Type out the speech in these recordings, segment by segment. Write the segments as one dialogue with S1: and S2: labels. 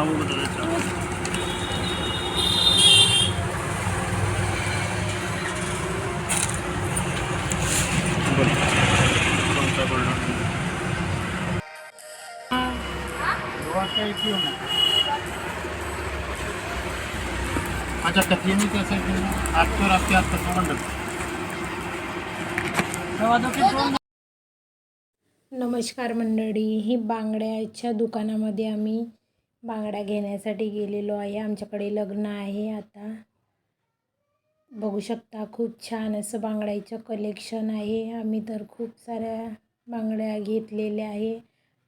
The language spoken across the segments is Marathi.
S1: खाऊ बदलायचं अच्छा कथी में कैसे आपको रास्ते आप तक
S2: नमस्कार मंडळी, ही बांगड्याच्या दुकानामध्ये आम्ही बांगड्या घेण्यासाठी गेलेलो आहे। आमच्याकडे लग्न आहे आता। बघू शकता खूप छान असं बांगड्याचं कलेक्शन आहे। आम्ही तर खूप साऱ्या बांगड्या घेतलेल्या आहे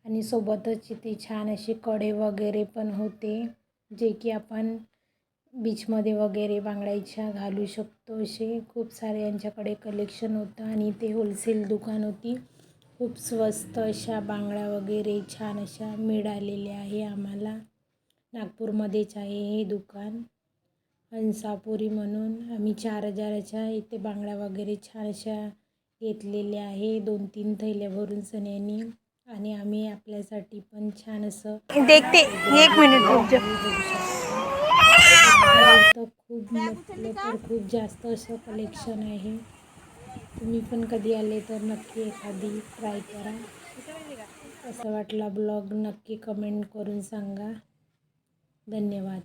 S2: आणि सोबतच इथे छान असे कडे वगैरे पण होते, जे की आपण बीचमध्ये वगैरे बांगड्याच्या घालू शकतो। असे खूप सारे यांच्याकडे कलेक्शन होतं आणि ते होलसेल दुकान होती। खूप स्वस्त अशा बांगड्या वगैरे छान अशा मिळालेल्या आहे आम्हाला। नागपूरमध्येच आहे हे दुकान, हंसापुरी म्हणून। आम्ही 4000च्या इथे बांगड्या वगैरे छान अशा घेतलेल्या आहे, 2-3 थैल्या भरून सन्यानी। आणि आम्ही आपल्यासाठी पण छान असं
S3: देखते, एक मिनिट रुक जा।
S2: तर खूप म्हटलं तर खूप जास्त असं कलेक्शन आहे। तुम्ही पण कधी आले तर नक्की एखादी ट्राय करा। कसं वाटला ब्लॉग नक्की कमेंट करून सांगा। धन्यवाद।